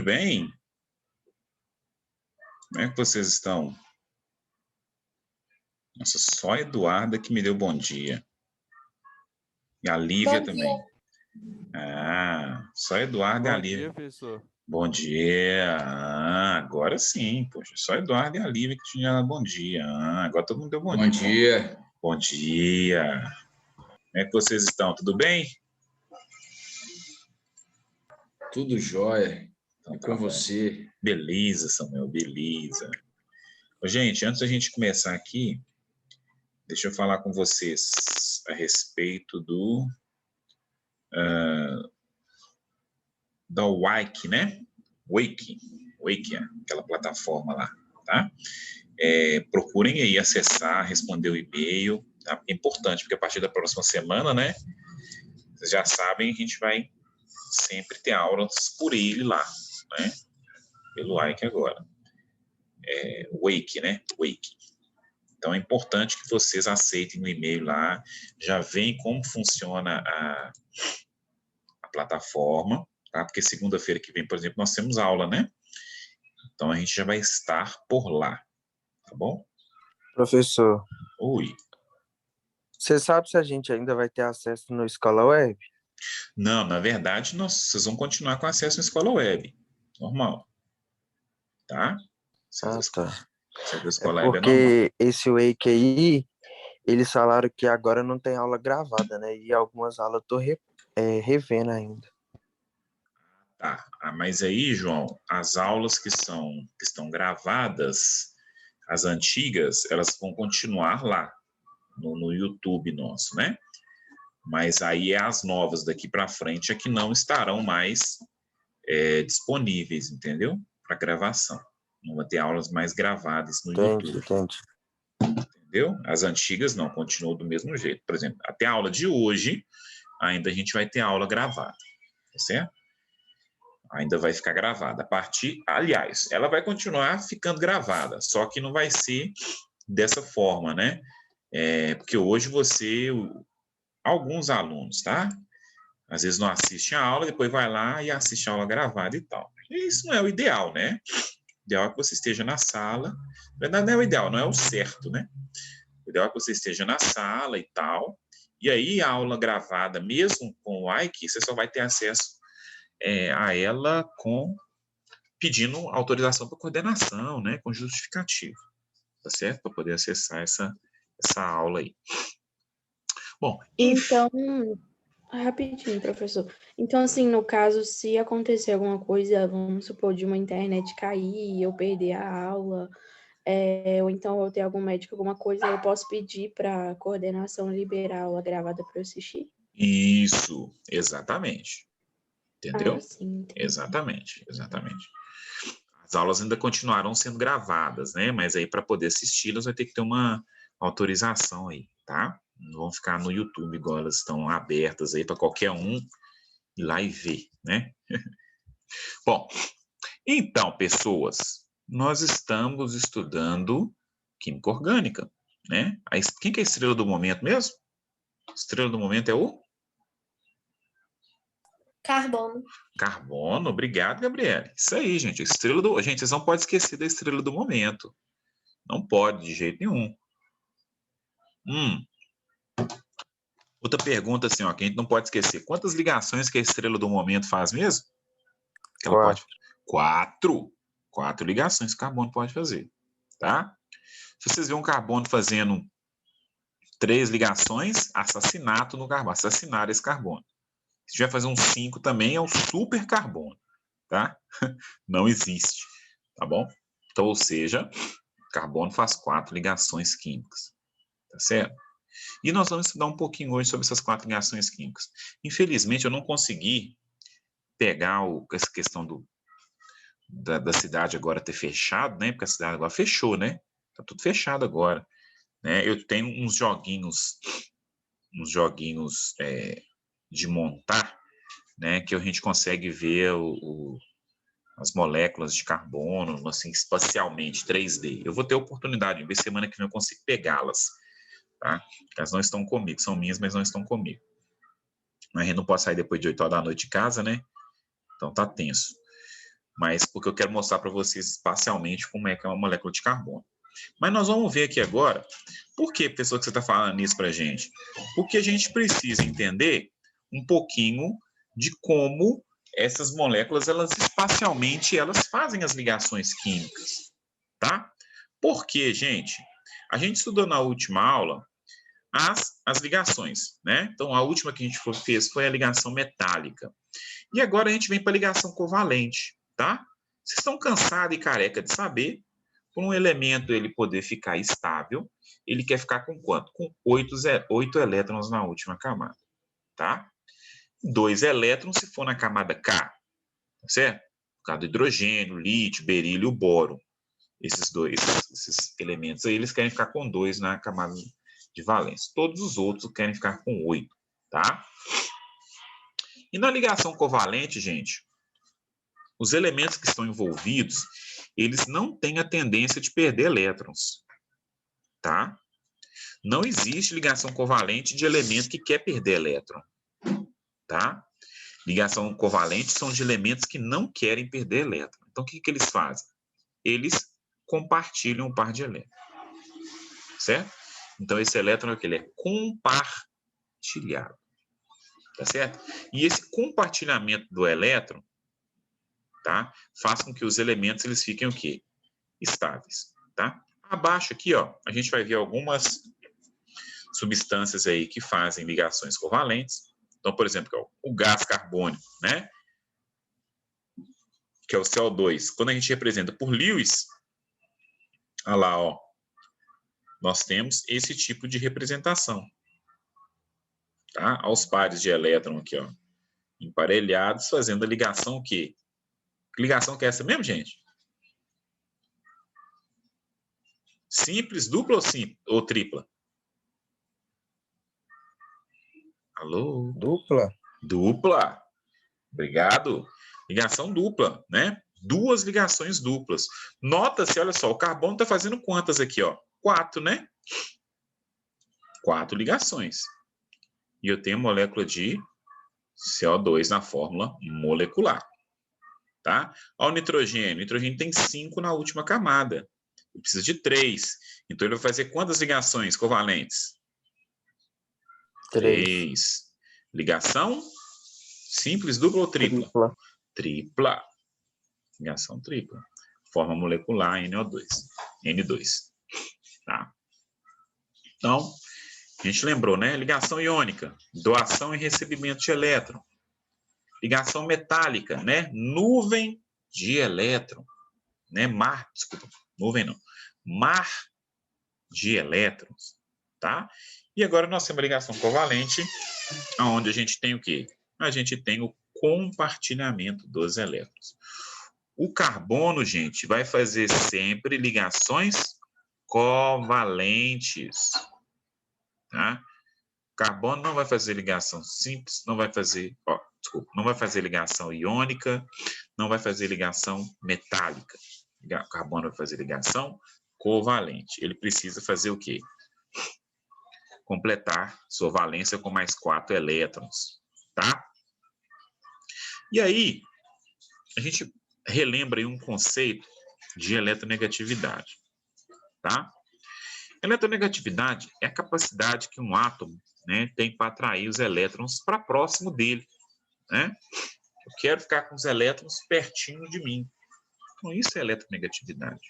Tudo bem? Como é que vocês estão? Nossa, só a Eduarda que me deu bom dia. E a Lívia Bom também. dia. Ah, só a Eduarda e a Bom Lívia. dia, professor. Bom dia. Ah, agora sim, poxa. Só a Eduarda e a Lívia que tinham dado bom dia. Ah, agora todo mundo deu bom dia. Bom dia. Bom dia. Como é que vocês estão? Tudo bem? Tudo jóia. Então, E tá com bom. você? Beleza, Samuel, beleza. Ô, gente, antes da gente começar aqui, deixa eu falar com vocês a respeito da Wike, né? Wake, aquela plataforma lá, tá? Procurem aí acessar, responder o e-mail, tá? É importante, porque a partir da próxima semana, né? Vocês já sabem, a gente vai sempre ter aulas por ele lá, né? Pelo Wike agora. Wake, né? Wake. Então é importante que vocês aceitem no e-mail lá, já veem como funciona a plataforma, tá? Porque segunda-feira que vem, por exemplo, nós temos aula, né? Então a gente já vai estar por lá, tá bom? Professor, Oi. você sabe se a gente ainda vai ter acesso no Escola Web? Não, na verdade, vocês vão continuar com acesso à escola web, normal, tá? Tá. Acesso à É escola web é normal. porque esse Wake aí, eles falaram que agora não tem aula gravada, né? E algumas aulas eu tô revendo ainda. Tá, mas aí, João, as aulas que estão gravadas, as antigas, elas vão continuar lá, no YouTube nosso, né? Mas aí as novas daqui para frente é que não estarão mais disponíveis, entendeu? Para gravação. Não vai ter aulas mais gravadas no YouTube. Entendi. Entendeu? As antigas não, continuam do mesmo jeito. Por exemplo, até a aula de hoje, ainda a gente vai ter aula gravada, tá certo? Ainda vai ficar gravada. Aliás, ela vai continuar ficando gravada, só que não vai ser dessa forma, né? Porque hoje alguns alunos, tá? Às vezes não assistem a aula, depois vai lá e assiste a aula gravada e tal. E isso não é o ideal, né? O ideal é que você esteja na sala. Na verdade, não é o ideal, não é o certo, né? O ideal é que você esteja na sala e tal. E aí, a aula gravada, mesmo com o Ike, você só vai ter acesso a ela pedindo autorização para coordenação, né? Com justificativo. Tá certo? Para poder acessar essa aula aí. Bom, Então, rapidinho, professor. Então, assim, no caso, se acontecer alguma coisa, vamos supor, de uma internet cair, eu perder a aula, ou então eu ter algum médico, alguma coisa, eu posso pedir para a coordenação liberar a aula gravada para eu assistir? Isso, exatamente. Entendeu? Ah, sim, entendi. Exatamente. As aulas ainda continuarão sendo gravadas, né? Mas aí para poder assisti-las vai ter que ter uma autorização aí, tá? Não vão ficar no YouTube igual elas estão abertas aí para qualquer um ir lá e ver, né? Bom, então, pessoas, nós estamos estudando química orgânica, né? Quem que é a estrela do momento mesmo? A estrela do momento é o Carbono. carbono. Obrigado, Gabriela. Isso aí, gente. Gente, vocês não podem esquecer da estrela do momento. Não pode, de jeito nenhum. Outra pergunta, assim, ó, que a gente não pode esquecer. Quantas ligações que a estrela do momento faz mesmo? Que ela pode? 4. 4 ligações que o carbono pode fazer, tá? Se vocês verem um carbono fazendo 3 ligações, assassinato no carbono, assassinar esse carbono. Se tiver fazer um 5 também, é um super carbono, tá? Não existe, tá bom? Então, ou seja, carbono faz 4 ligações químicas, tá certo? E nós vamos estudar um pouquinho hoje sobre essas 4 ligações químicas. Infelizmente, eu não consegui pegar essa questão da cidade agora ter fechado, né? Porque a cidade agora fechou, né? Tá tudo fechado agora, né? Eu tenho uns joguinhos de montar, né? Que a gente consegue ver as moléculas de carbono, assim, espacialmente, 3D. Eu vou ter a oportunidade de ver semana que vem eu consigo pegá-las, tá? Elas não estão comigo, são minhas, mas não estão comigo. Mas a gente não pode sair depois de 8 horas da noite de casa, né? Então tá tenso. mas porque eu quero mostrar para vocês espacialmente como é que é uma molécula de carbono. Mas nós vamos ver aqui agora, por que, pessoa, que você está falando isso para a gente? Porque a gente precisa entender um pouquinho de como essas moléculas, elas espacialmente, elas fazem as ligações químicas, tá? Por quê, gente? A gente estudou na última aula as ligações, né? Então, a última que a gente fez foi a ligação metálica. E agora a gente vem para a ligação covalente, tá? Vocês estão cansados e careca de saber, por um elemento ele poder ficar estável, ele quer ficar com quanto? Com 8 elétrons na última camada, tá? 2 elétrons se for na camada K, tá certo? Por causa do hidrogênio, lítio, berílio, boro. Esses elementos aí, eles querem ficar com 2 na camada de valência. Todos os outros querem ficar com 8, tá? E na ligação covalente, gente, os elementos que estão envolvidos, eles não têm a tendência de perder elétrons, tá? Não existe ligação covalente de elemento que quer perder elétron, tá? Ligação covalente são de elementos que não querem perder elétron. Então, o que eles fazem? Eles compartilham um par de elétrons, certo? Então, esse elétron é o que? Ele é compartilhado, tá certo? E esse compartilhamento do elétron, tá? Faz com que os elementos, eles fiquem o quê? Estáveis, tá? Abaixo aqui, ó, a gente vai ver algumas substâncias aí que fazem ligações covalentes. Então, por exemplo, o gás carbônico, né? Que é o CO2. Quando a gente representa por Lewis, olha lá, ó, nós temos esse tipo de representação, tá? Aos pares de elétron aqui, ó, emparelhados, fazendo a ligação o quê? Que ligação que é essa mesmo, gente? Simples, dupla ou tripla? Alô? Dupla? Dupla. Obrigado. Ligação dupla, né? 2 ligações duplas. Nota-se, olha só, o carbono está fazendo quantas aqui, ó? 4, né? 4 ligações. E eu tenho a molécula de CO2 na fórmula molecular, tá? Olha o nitrogênio. O nitrogênio tem 5 na última camada. Ele precisa de 3. Então, ele vai fazer quantas ligações covalentes? 3. Ligação simples, dupla ou tripla? Tripla. Tripla. Ligação tripla. Forma molecular NO2. N2. Tá? Então, a gente lembrou, né? Ligação iônica, doação e recebimento de elétron. Ligação metálica, né? Nuvem de elétron. Né? Desculpa, nuvem não. Mar de elétrons. Tá? E agora nós temos a ligação covalente, onde a gente tem o quê? A gente tem o compartilhamento dos elétrons. O carbono, gente, vai fazer sempre ligações covalentes, tá? O carbono não vai fazer ligação simples, não vai fazer, não vai fazer ligação iônica, não vai fazer ligação metálica. O carbono vai fazer ligação covalente. Ele precisa fazer o quê? Completar sua valência com mais 4 elétrons, tá? E aí, a gente relembra aí um conceito de eletronegatividade, tá? Eletronegatividade é a capacidade que um átomo, né, tem para atrair os elétrons para próximo dele, né? Eu quero ficar com os elétrons pertinho de mim. Então, isso é eletronegatividade.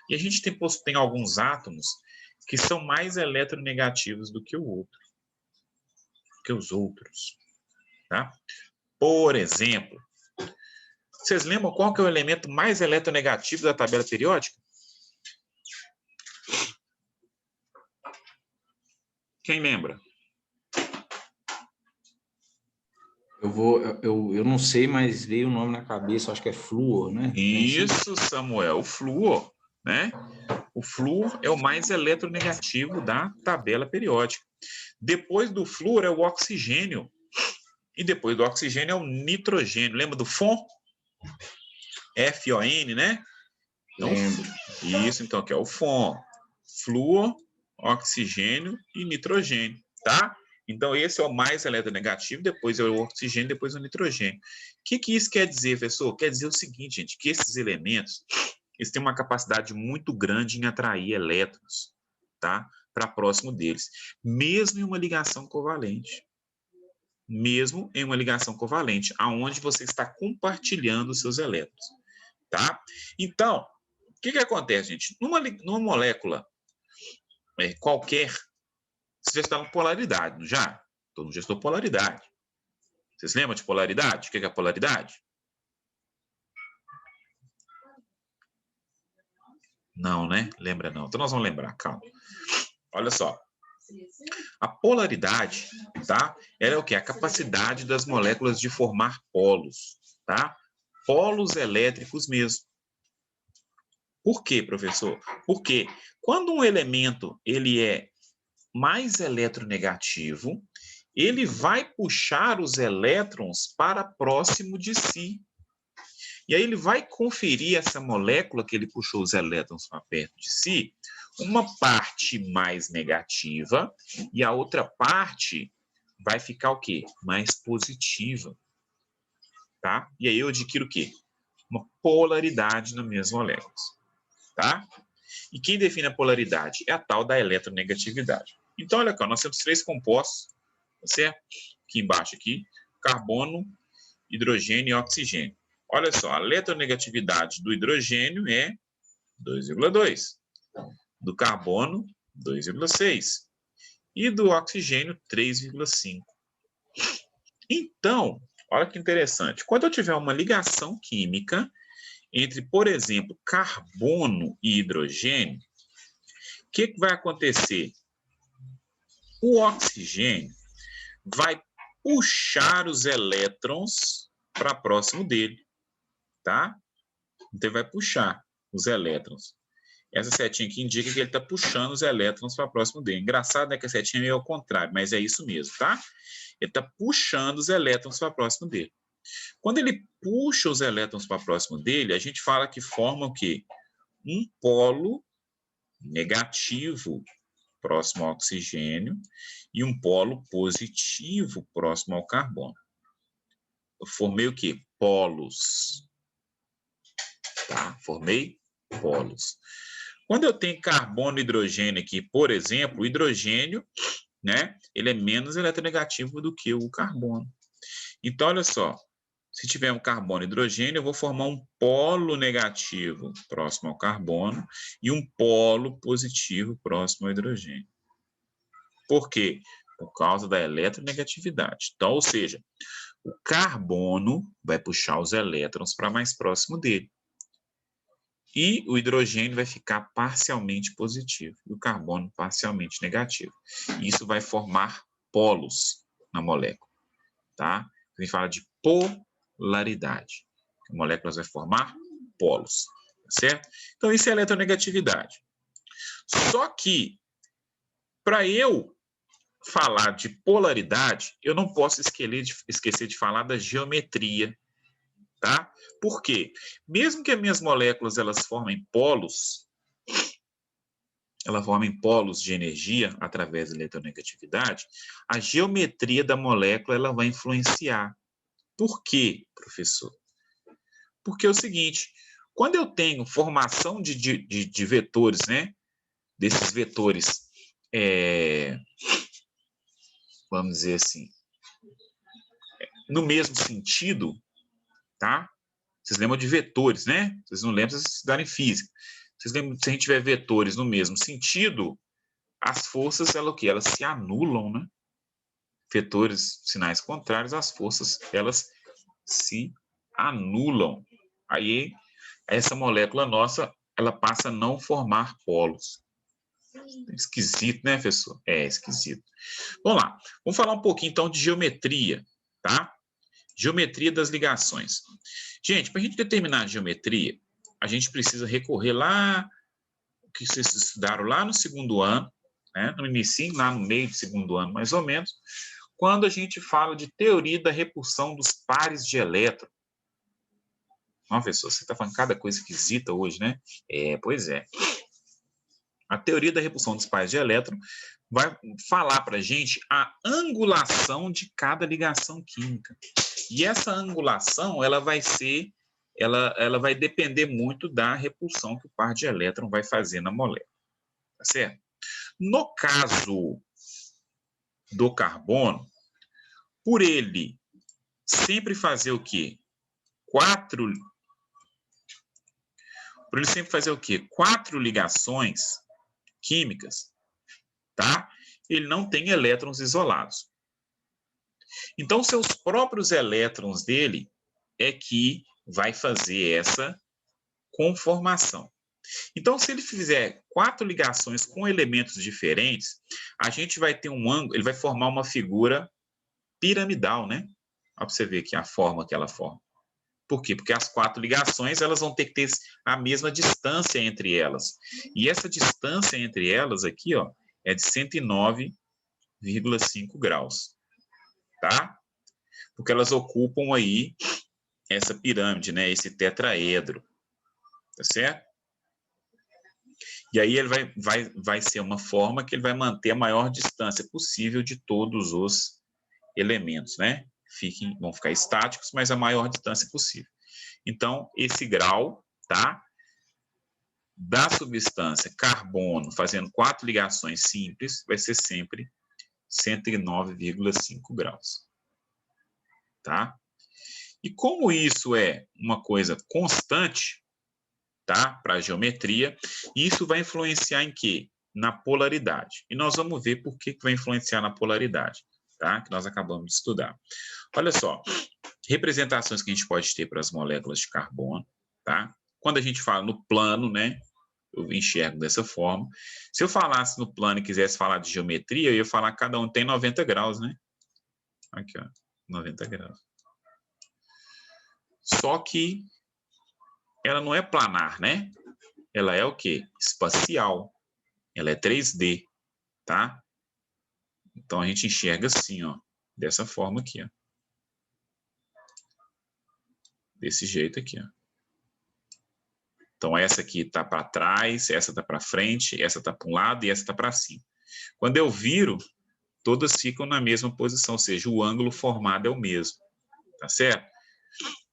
E a gente tem alguns átomos que são mais eletronegativos do que os outros, tá? Por exemplo, vocês lembram qual que é o elemento mais eletronegativo da tabela periódica? Quem lembra? Eu não sei, mas veio o nome na cabeça, acho que é flúor, né? Isso, Samuel, o flúor, né? O flúor é o mais eletronegativo da tabela periódica. Depois do flúor é o oxigênio. E depois do oxigênio é o nitrogênio. Lembra do FON? F-O-N, né? Então, isso, então, que é o FON. Flúor, oxigênio e nitrogênio, tá? Então, esse é o mais eletronegativo, depois é o oxigênio, depois o nitrogênio. O que isso quer dizer, professor? Quer dizer o seguinte, gente, que esses elementos, eles têm uma capacidade muito grande em atrair elétrons, tá? Para próximo deles, mesmo em uma ligação covalente. Mesmo em uma ligação covalente, aonde você está compartilhando os seus elétrons, tá? Então, o que acontece, gente? Numa molécula qualquer, você já está na polaridade, não já? Todo mundo já estudou polaridade. Vocês lembram de polaridade? O que é polaridade? Não, né? Lembra não. Então nós vamos lembrar, calma. Olha só. A polaridade, tá? Ela é o quê? A capacidade das moléculas de formar polos, tá? Polos elétricos mesmo. Por quê, professor? Porque quando um elemento ele é mais eletronegativo, ele vai puxar os elétrons para próximo de si. E aí ele vai conferir essa molécula que ele puxou os elétrons para perto de si, uma parte mais negativa e a outra parte vai ficar o quê? Mais positiva. Tá? E aí eu adquiro o quê? Uma polaridade nas minhas moléculas. Tá? E quem define a polaridade? É a tal da eletronegatividade. Então, olha aqui, nós temos 3 compostos, tá certo? Aqui embaixo, aqui, carbono, hidrogênio e oxigênio. Olha só, a eletronegatividade do hidrogênio é 2,2. Do carbono, 2,6. E do oxigênio, 3,5. Então, olha que interessante. Quando eu tiver uma ligação química entre, por exemplo, carbono e hidrogênio, o que vai acontecer? O oxigênio vai puxar os elétrons para próximo dele, tá? Então, ele vai puxar os elétrons. Essa setinha aqui indica que ele está puxando os elétrons para próximo dele. Engraçado, né, que a setinha é meio ao contrário, mas é isso mesmo, tá? Ele está puxando os elétrons para próximo dele. Quando ele puxa os elétrons para próximo dele, a gente fala que forma o quê? Um polo negativo próximo ao oxigênio e um polo positivo próximo ao carbono. Eu formei o quê? Polos. Tá? Formei polos. Quando eu tenho carbono e hidrogênio aqui, por exemplo, o hidrogênio, né, ele é menos eletronegativo do que o carbono. Então, olha só, se tiver um carbono e hidrogênio, eu vou formar um polo negativo próximo ao carbono e um polo positivo próximo ao hidrogênio. Por quê? Por causa da eletronegatividade. Então, ou seja, o carbono vai puxar os elétrons para mais próximo dele. E o hidrogênio vai ficar parcialmente positivo e o carbono parcialmente negativo. Isso vai formar polos na molécula, tá? A gente fala de polaridade. A molécula vai formar polos, tá certo? Então, isso é eletronegatividade. Só que, para eu falar de polaridade, eu não posso esquecer de falar da geometria, tá? Por quê? Mesmo que as minhas moléculas elas formem polos de energia através da eletronegatividade, a geometria da molécula ela vai influenciar. Por quê, professor? Porque é o seguinte, quando eu tenho formação de vetores, né? Desses vetores, vamos dizer assim, no mesmo sentido, tá? Vocês lembram de vetores, né? Vocês não lembram, vocês estudaram em física. Vocês lembram, se a gente tiver vetores no mesmo sentido, as forças, elas se anulam, né? Vetores, sinais contrários, as forças, elas se anulam. Aí, essa molécula nossa, ela passa a não formar polos. Esquisito, né, professor? É esquisito. Vamos lá. Vamos falar um pouquinho, então, de geometria, tá? Geometria das ligações. Gente, para a gente determinar a geometria, a gente precisa recorrer lá, o que vocês estudaram lá no segundo ano, né? No início, lá no meio do segundo ano, mais ou menos, quando a gente fala de teoria da repulsão dos pares de elétrons. Não, professor, você está falando cada coisa esquisita hoje, né? Pois é. A teoria da repulsão dos pares de elétron vai falar para a gente a angulação de cada ligação química. E essa angulação, ela vai depender muito da repulsão que o par de elétron vai fazer na molécula, tá certo? No caso do carbono, por ele sempre fazer o quê? Por ele sempre fazer o quê? 4 ligações químicas, tá? Ele não tem elétrons isolados. Então, seus próprios elétrons dele é que vai fazer essa conformação. Então, se ele fizer 4 ligações com elementos diferentes, a gente vai ter um ângulo, ele vai formar uma figura piramidal, né? Olha para você ver aqui a forma que ela forma. Por quê? Porque as 4 ligações, elas vão ter que ter a mesma distância entre elas. E essa distância entre elas aqui, ó, é de 109,5 graus, tá? Porque elas ocupam aí essa pirâmide, né? Esse tetraedro, tá certo? E aí ele vai ser uma forma que ele vai manter a maior distância possível de todos os elementos, né? Vão ficar estáticos, mas a maior distância possível. Então, esse grau, tá? Da substância carbono, fazendo 4 ligações simples, vai ser sempre 109,5 graus. Tá? E como isso é uma coisa constante, tá? Para a geometria, isso vai influenciar em quê? Na polaridade. E nós vamos ver por que vai influenciar na polaridade, tá? Que nós acabamos de estudar. Olha só, representações que a gente pode ter para as moléculas de carbono, tá? Quando a gente fala no plano, né? Eu enxergo dessa forma. Se eu falasse no plano e quisesse falar de geometria, eu ia falar que cada um tem 90 graus, né? Aqui, ó, 90 graus. Só que ela não é planar, né? Ela é o quê? Espacial. Ela é 3D, tá? Então, a gente enxerga assim, ó. Dessa forma aqui, ó. Desse jeito aqui, ó. Então, essa aqui está para trás, essa está para frente, essa está para um lado e essa está para cima. Quando eu viro, todas ficam na mesma posição, ou seja, o ângulo formado é o mesmo, tá certo?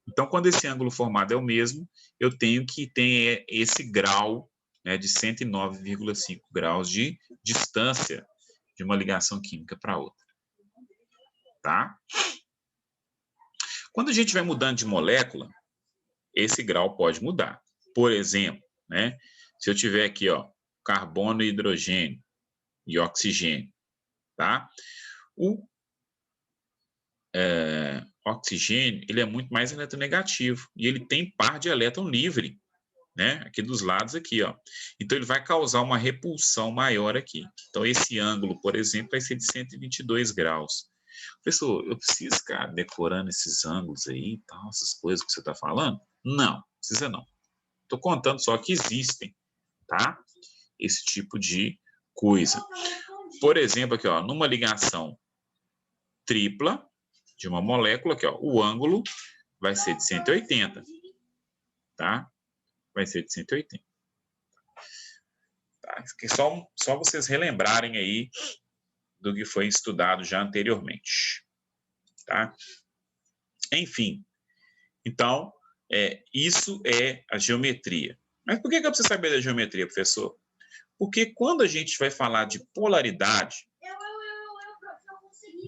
Então, quando esse ângulo formado é o mesmo, eu tenho que ter esse grau, né, de 109,5 graus de distância de uma ligação química para outra, tá? Quando a gente vai mudando de molécula, esse grau pode mudar. Por exemplo, né, se eu tiver aqui, ó, carbono e hidrogênio e oxigênio, tá? O oxigênio, ele é muito mais eletronegativo e ele tem par de elétron livre, né? Aqui dos lados aqui, ó. Então ele vai causar uma repulsão maior aqui. Então esse ângulo, por exemplo, vai ser de 122 graus. Professor, eu preciso ficar decorando esses ângulos aí, tal, essas coisas que você está falando? Não, precisa não. Estou contando só que existem, tá? Esse tipo de coisa. Por exemplo, aqui, ó, numa ligação tripla de uma molécula, aqui, ó, o ângulo vai ser de 180, tá? Vai ser de 180. Tá? Só vocês relembrarem aí do que foi estudado já anteriormente, tá? Enfim, então, isso é a geometria. Mas por que eu preciso saber da geometria, professor? Porque quando a gente vai falar de polaridade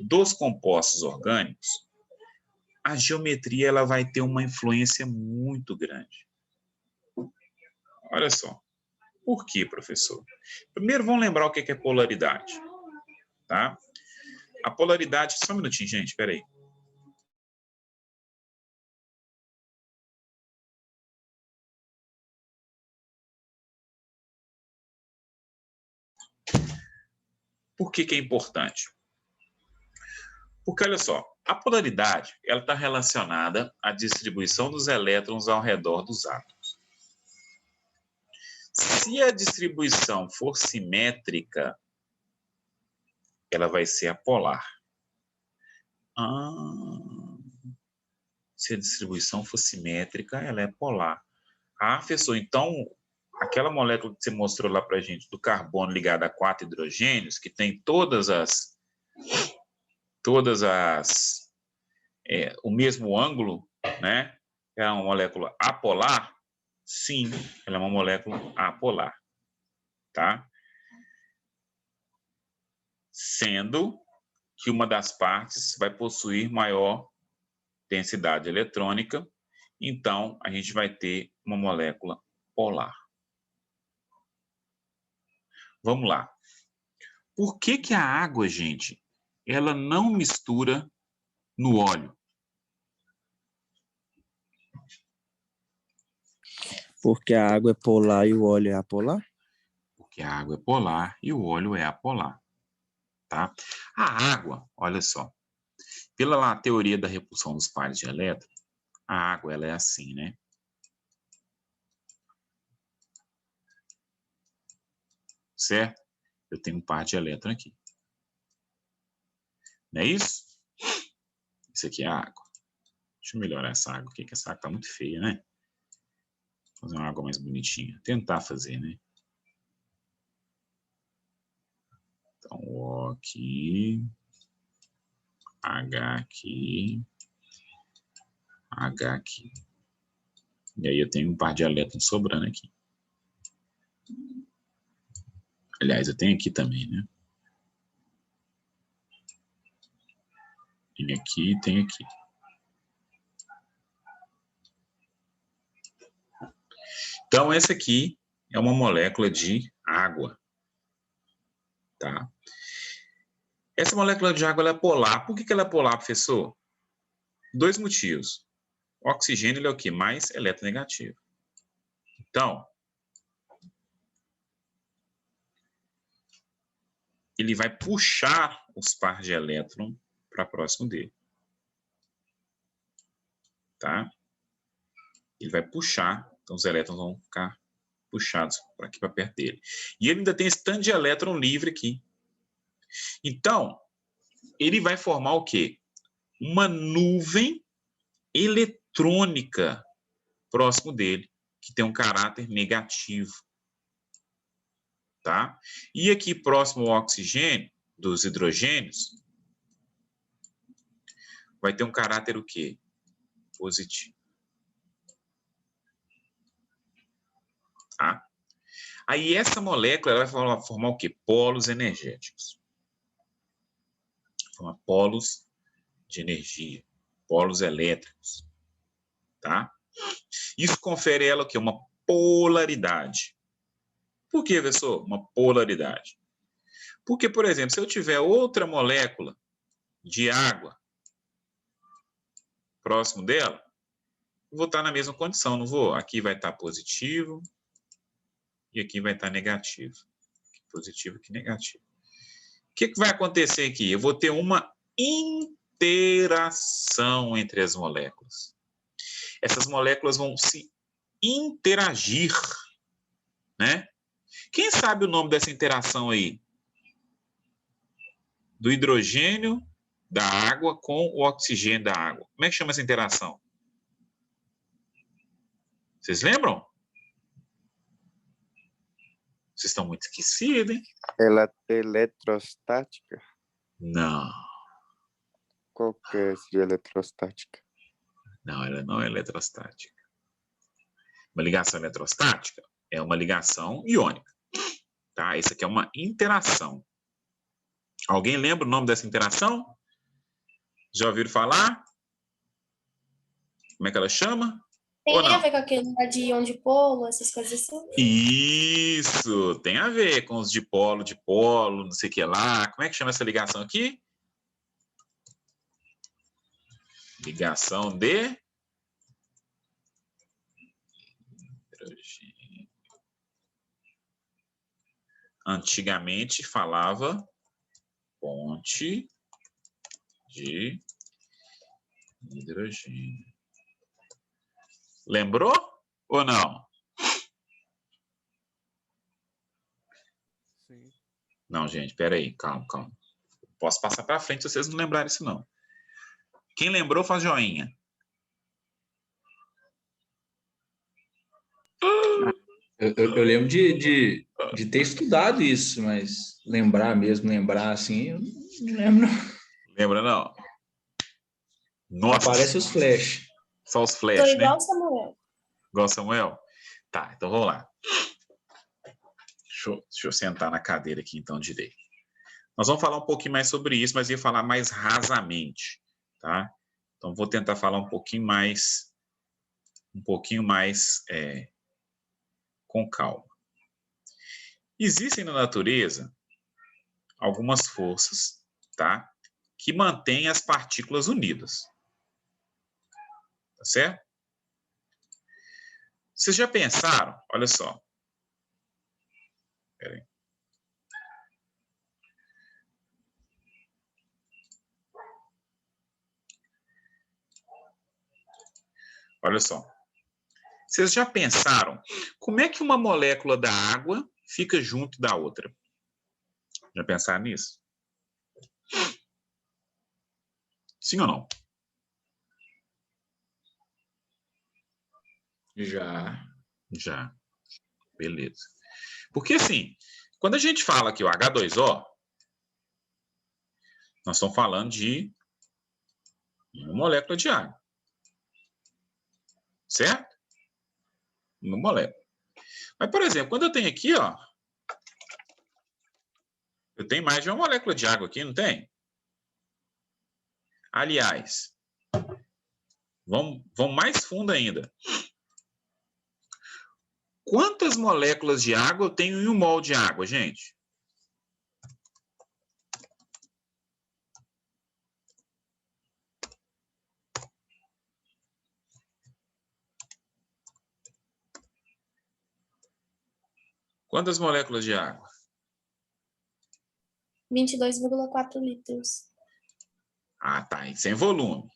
dos compostos orgânicos, a geometria ela vai ter uma influência muito grande. Olha só. Por quê, professor? Primeiro, vamos lembrar o que é polaridade. Tá? A polaridade... Só um minutinho, gente, espera aí. Por que é importante? Porque, olha só, a polaridade ela está relacionada à distribuição dos elétrons ao redor dos átomos. Se a distribuição for simétrica, ela vai ser apolar. Se a distribuição for simétrica, ela é polar. Ah, professor, então aquela molécula que você mostrou lá para a gente, do carbono ligado a 4 hidrogênios, que tem todas o mesmo ângulo, né? É uma molécula apolar? Sim, ela é uma molécula apolar, tá? Sendo que uma das partes vai possuir maior densidade eletrônica, então a gente vai ter uma molécula polar. Vamos lá. Por que que a água, gente, ela não mistura no óleo? Porque a água é polar e o óleo é apolar? Porque a água é polar e o óleo é apolar, tá? A água, olha só, pela teoria da repulsão dos pares de elétrons, a água ela é assim, né? Certo? Eu tenho um par de elétron aqui. Não é isso? Isso aqui é a água. Deixa eu melhorar essa água aqui, que essa água tá muito feia, né? Vou fazer uma água mais bonitinha. Tentar fazer, né? Então, O aqui, H aqui, H aqui. E aí eu tenho um par de elétrons sobrando aqui. Aliás, eu tenho aqui também, né? Tem aqui e tem aqui. Então, essa aqui é uma molécula de água, tá? Essa molécula de água ela é polar. Por que ela é polar, professor? 2 motivos. O oxigênio ele é o quê? Mais eletronegativo. Então, ele vai puxar os pares de elétron para próximo dele. Tá? Ele vai puxar, então os elétrons vão ficar puxados para aqui, para perto dele. E ele ainda tem esse tanto de elétron livre aqui. Então, ele vai formar o quê? Uma nuvem eletrônica próximo dele, que tem um caráter negativo. Tá? E aqui próximo ao oxigênio, dos hidrogênios, vai ter um caráter o quê? Positivo. Tá? Aí essa molécula ela vai formar o quê? Polos energéticos. Forma polos de energia, polos elétricos. Tá? Isso confere a ela o quê? Uma polaridade. Por que, professor? Uma polaridade. Porque, por exemplo, se eu tiver outra molécula de água próximo dela, eu vou estar na mesma condição, não vou? Aqui vai estar positivo e aqui vai estar negativo. Aqui positivo, aqui negativo. O que vai acontecer aqui? Eu vou ter uma interação entre as moléculas. Essas moléculas vão se interagir, né? Quem sabe o nome dessa interação aí? Do hidrogênio da água com o oxigênio da água. Como é que chama essa interação? Vocês lembram? Vocês estão muito esquecidos, hein? Ela é eletrostática? Não. Qual que é esse de eletrostática? Não, ela não é eletrostática. Uma ligação eletrostática é uma ligação iônica. Tá? Isso aqui é uma interação. Alguém lembra o nome dessa interação? Já ouviram falar? Como é que ela chama? Tem a ver com aquele de íon dipolo, essas coisas assim? Isso, tem a ver com os dipolo, não sei o que lá. Como é que chama essa ligação aqui? Ligação de hidrogênio. Antigamente falava ponte de hidrogênio. Lembrou ou não? Sim. Não, gente, peraí, calma. Posso passar para frente se vocês não lembrarem isso, não. Quem lembrou, faz joinha. Eu lembro de ter estudado isso, mas lembrar assim, eu não lembro. Lembra, não? Nossa, Aparece os flash. só os Tô flash, né? igual o Samuel. Igual Samuel? Tá, então vamos lá. Deixa eu sentar na cadeira aqui, então, direito. Nós vamos falar um pouquinho mais sobre isso, mas ia falar mais rasamente, tá? Então, vou tentar falar um pouquinho mais com calma. Existem na natureza algumas forças, tá? Que mantêm as partículas unidas. Tá certo? Vocês já pensaram? Olha só. Espera aí. Olha só. Vocês já pensaram como é que uma molécula da água fica junto da outra? Já pensaram nisso? Sim ou não? Já. Já. Beleza. Porque assim, quando a gente fala aqui o H2O, nós estamos falando de uma molécula de água. Certo? Uma molécula. Mas, por exemplo, quando eu tenho aqui, ó, eu tenho mais de uma molécula de água aqui, não tem? Aliás, vamos mais fundo ainda. Quantas moléculas de água eu tenho em um mol de água, gente? Quantas moléculas de água? 22,4 litros. Ah, tá. Isso é em volume.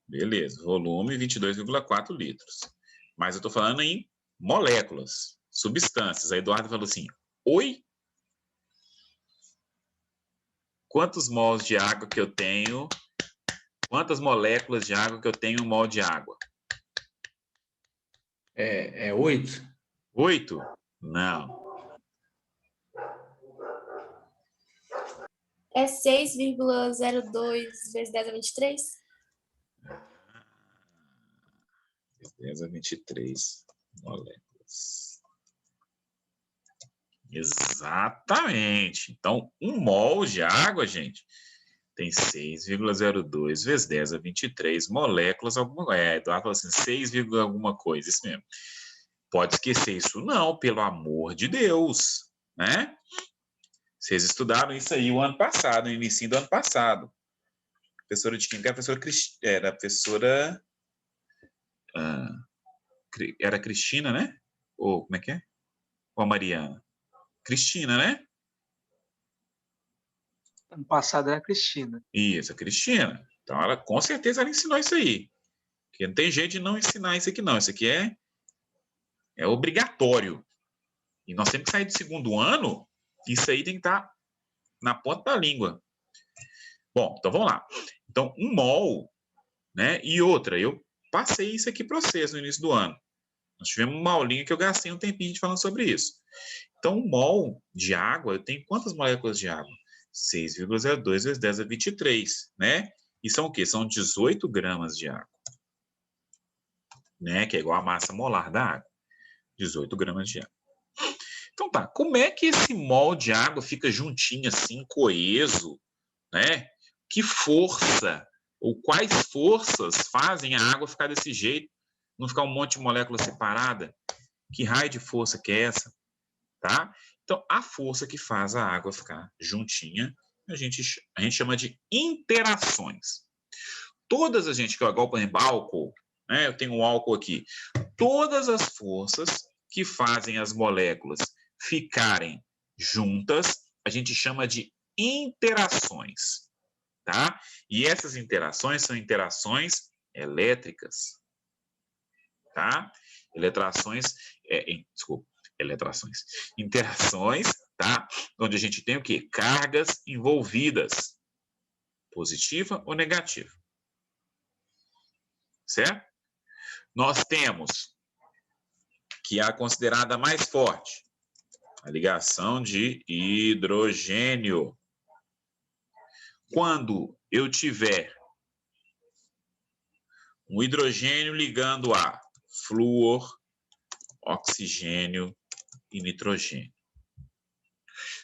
Beleza. Volume 22,4 litros. Mas eu estou falando em moléculas, substâncias. A Eduardo falou assim, oi? Quantos mols de água que eu tenho? Quantas moléculas de água que eu tenho em um mol de água? É 8? 8? Não. É 6,02 vezes 10 a 23? 10 a 23 moléculas. Exatamente. Então, um mol de água, gente, tem 6,02 vezes 10 a 23 moléculas. Eduardo falou assim, 6, alguma coisa, isso mesmo. Pode esquecer isso não, pelo amor de Deus, né? Vocês estudaram isso aí o ano passado, no início do ano passado. Professora de química era a professora... era Cristina, né? Ou como é que é? Ou a Mariana? Cristina, né? Ano passado era a Cristina. Isso, a Cristina. Então, ela com certeza ela ensinou isso aí. Porque não tem jeito de não ensinar isso aqui, não. Isso aqui é obrigatório. E nós temos que sair do segundo ano, isso aí tem que estar na ponta da língua. Bom, então vamos lá. Então, um mol, né? E outra, eu passei isso aqui para vocês no início do ano. Nós tivemos uma aulinha que eu gastei um tempinho de falando sobre isso. Então, um mol de água, eu tenho quantas moléculas de água? 6,02 vezes 10 a 23, né? E são o quê? São 18 gramas de água. Né? Que é igual a massa molar da água. 18 gramas de água. Então tá, como é que esse mol de água fica juntinho assim, coeso, né? Que força, ou quais forças fazem a água ficar desse jeito? Não ficar um monte de molécula separada? Que raio de força que é essa? Tá? Então, a força que faz a água ficar juntinha, a gente chama de interações. Todas as gente, que igual, por exemplo, álcool, né? Eu tenho um álcool aqui. Todas as forças que fazem as moléculas ficarem juntas, a gente chama de interações, tá? E essas interações são interações elétricas, tá? Interações, tá? Onde a gente tem o quê? Cargas envolvidas, positiva ou negativa. Certo? Nós temos que é a considerada mais forte, a ligação de hidrogênio. Quando eu tiver um hidrogênio ligando a flúor, oxigênio e nitrogênio.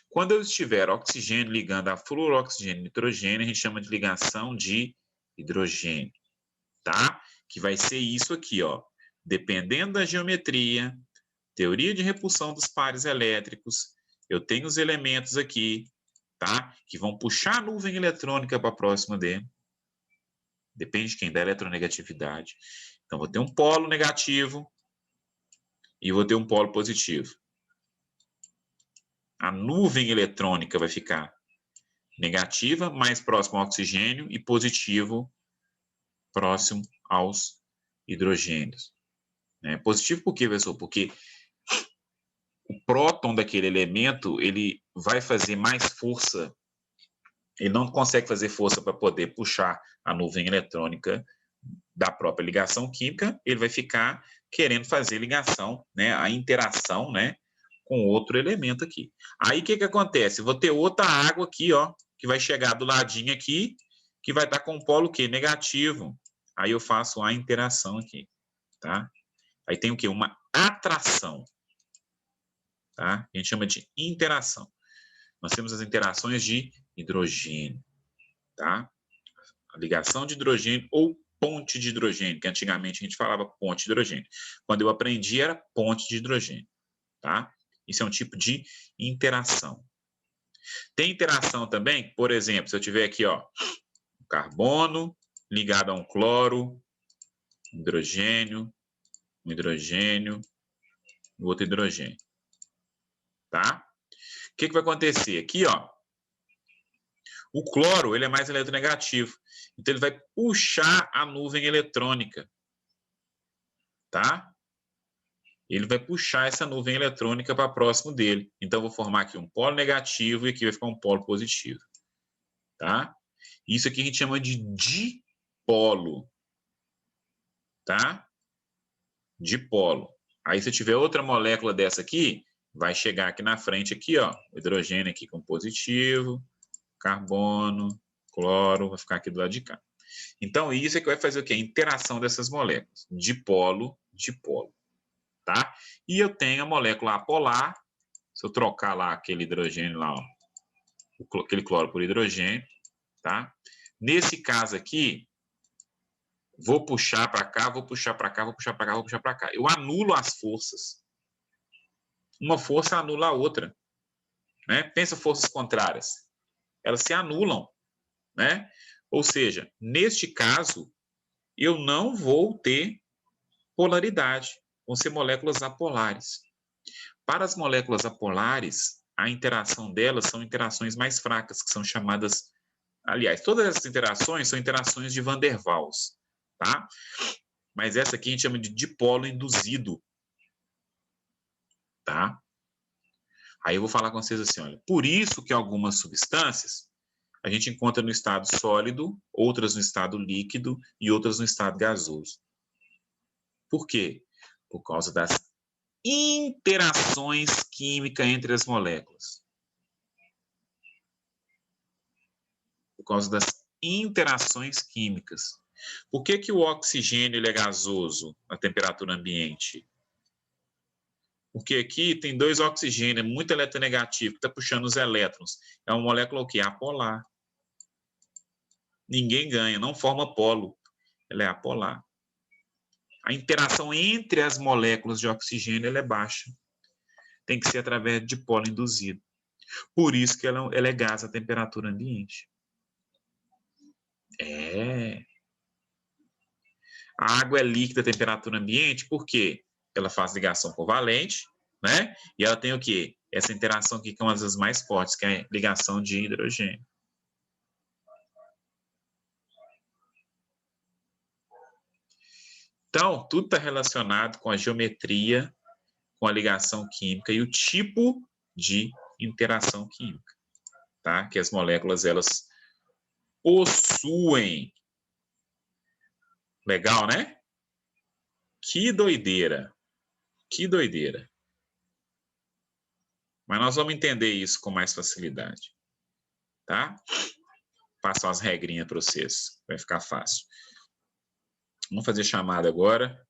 Quando eu estiver oxigênio ligando a flúor, oxigênio e nitrogênio, a gente chama de ligação de hidrogênio, tá? Que vai ser isso aqui, ó. Dependendo da geometria, teoria de repulsão dos pares elétricos, eu tenho os elementos aqui, tá? Que vão puxar a nuvem eletrônica para próxima dele. Depende de quem dá eletronegatividade. Então, vou ter um polo negativo e vou ter um polo positivo. A nuvem eletrônica vai ficar negativa, mais próximo ao oxigênio, e positivo, próximo aos hidrogênios. Positivo por quê, professor? Porque o próton daquele elemento, ele vai fazer mais força. Ele não consegue fazer força para poder puxar a nuvem eletrônica da própria ligação química, ele vai ficar querendo fazer ligação, né, a interação, né, com outro elemento aqui. Aí o que que acontece? Vou ter outra água aqui, ó, que vai chegar do ladinho aqui, que vai estar com o polo o quê? Negativo. Aí eu faço a interação aqui, tá? Aí tem o quê? Uma atração, tá? A gente chama de interação. Nós temos as interações de hidrogênio, tá? A ligação de hidrogênio ou ponte de hidrogênio, que antigamente a gente falava ponte de hidrogênio. Quando eu aprendi era ponte de hidrogênio, tá? Isso é um tipo de interação. Tem interação também, por exemplo, se eu tiver aqui, ó, um carbono ligado a um cloro, um hidrogênio, outro hidrogênio, tá? O que que vai acontecer? Aqui, ó, o cloro, ele é mais eletronegativo, então ele vai puxar a nuvem eletrônica, tá? Ele vai puxar essa nuvem eletrônica para próximo dele. Então, eu vou formar aqui um polo negativo e aqui vai ficar um polo positivo, tá? Isso aqui a gente chama de dipolo, tá? Dipolo. Aí, se eu tiver outra molécula dessa aqui, vai chegar aqui na frente, aqui, ó, o hidrogênio aqui com positivo, carbono, cloro, vai ficar aqui do lado de cá. Então, isso é que vai fazer o quê? A interação dessas moléculas. Dipolo, dipolo, tá? E eu tenho a molécula apolar. Se eu trocar lá aquele hidrogênio lá, ó, aquele cloro por hidrogênio, tá? Nesse caso aqui, vou puxar para cá, vou puxar para cá, vou puxar para cá, vou puxar para cá. Eu anulo as forças. Uma força anula a outra, né? Pensa forças contrárias. Elas se anulam, né? Ou seja, neste caso, eu não vou ter polaridade. Vão ser moléculas apolares. Para as moléculas apolares, a interação delas são interações mais fracas, que são chamadas... Aliás, todas essas interações são interações de Van der Waals, tá? Mas essa aqui a gente chama de dipolo induzido, tá? Aí eu vou falar com vocês assim, olha, por isso que algumas substâncias a gente encontra no estado sólido, outras no estado líquido e outras no estado gasoso. Por quê? Por causa das interações químicas entre as moléculas. Por causa das interações químicas. Por que que o oxigênio ele é gasoso a temperatura ambiente? Porque aqui tem dois oxigênios, muito eletronegativo, que está puxando os elétrons. É uma molécula o quê? Apolar. Ninguém ganha, não forma polo. Ela é apolar. A interação entre as moléculas de oxigênio ela é baixa. Tem que ser através de dipolo induzido. Por isso que ela é gás a temperatura ambiente. A água é líquida a temperatura ambiente, por quê? Ela faz ligação covalente, né? E ela tem o quê? Essa interação aqui que é uma das mais fortes, que é a ligação de hidrogênio. Então, tudo está relacionado com a geometria, com a ligação química e o tipo de interação química, tá? Que as moléculas, elas possuem. Legal, né? Que doideira. Que doideira. Mas nós vamos entender isso com mais facilidade. Tá? Passar umas regrinhas para vocês. Vai ficar fácil. Vamos fazer chamada agora.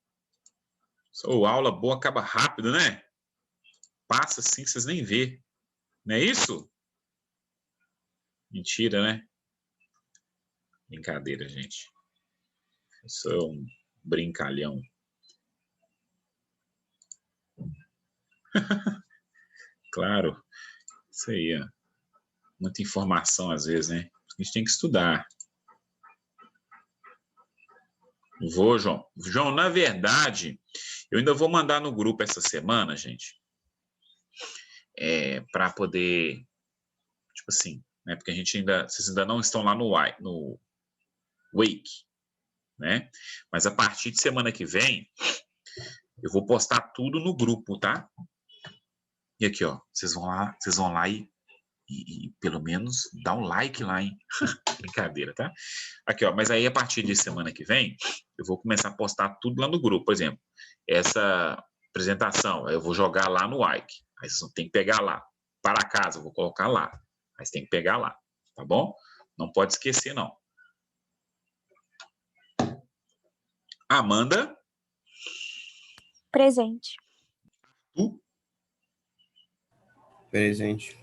Aula boa acaba rápido, né? Passa assim, vocês nem vê. Não é isso? Mentira, né? Brincadeira, gente. Eu sou um brincalhão. Claro. Isso aí, ó. Muita informação às vezes, né? A gente tem que estudar. Vou, João. João, na verdade, eu ainda vou mandar no grupo essa semana, gente. Para poder, tipo assim, né? Porque vocês ainda não estão lá no Wake, né? Mas a partir de semana que vem, eu vou postar tudo no grupo, tá? E aqui, ó, vocês vão lá e pelo menos dá um like lá, hein? Brincadeira, tá? Aqui, ó, mas aí a partir de semana que vem, eu vou começar a postar tudo lá no grupo. Por exemplo, essa apresentação, eu vou jogar lá no Ike. Aí vocês têm que pegar lá. Para casa, eu vou colocar lá. Aí você tem que pegar lá, tá bom? Não pode esquecer, não. Amanda? Presente. Tu? Presente.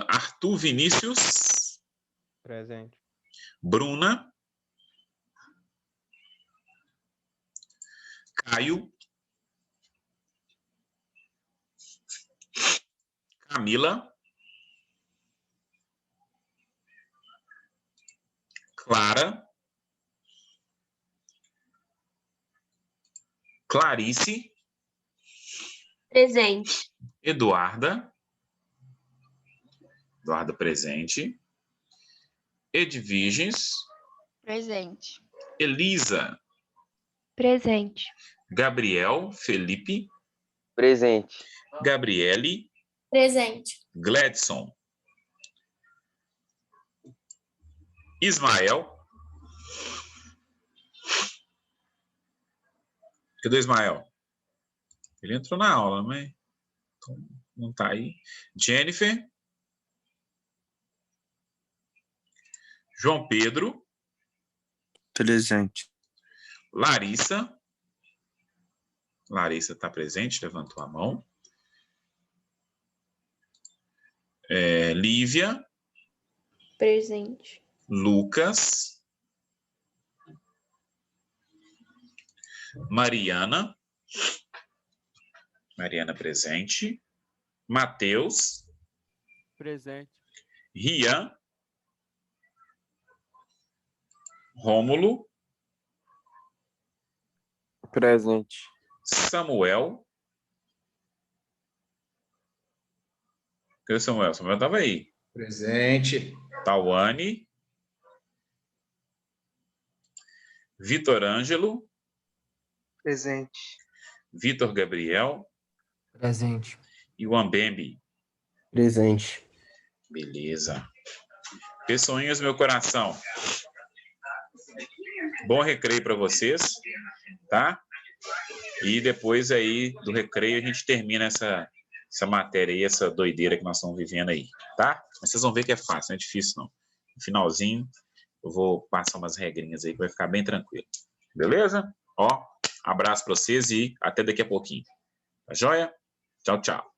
Arthur Vinícius? Presente. Bruna? Caio? Camila? Clara? Clarice? Presente. Eduarda? Eduarda presente. Edviges? Presente. Elisa? Presente. Gabriel? Felipe? Presente. Gabriele? Presente. Gladson? Ismael? Cadê o Ismael? Ele entrou na aula, mas não está aí. Jennifer? João Pedro? Presente. Larissa? Larissa está presente, levantou a mão. Lívia? Presente. Lucas? Mariana? Mariana presente. Matheus? Presente. Rian? Rômulo? Presente. Samuel? Cadê o Samuel? Samuel estava aí. Presente. Tawane? Vitor Ângelo? Presente. Vitor Gabriel? Presente. E o Ambembe? Presente. Beleza. Pessoinhas, meu coração. Bom recreio para vocês, tá? E depois aí do recreio a gente termina essa matéria aí, essa doideira que nós estamos vivendo aí, tá? Mas vocês vão ver que é fácil, não é difícil não. No finalzinho eu vou passar umas regrinhas aí que vai ficar bem tranquilo. Beleza? Ó, abraço para vocês e até daqui a pouquinho. Tá joia? Tchau, tchau.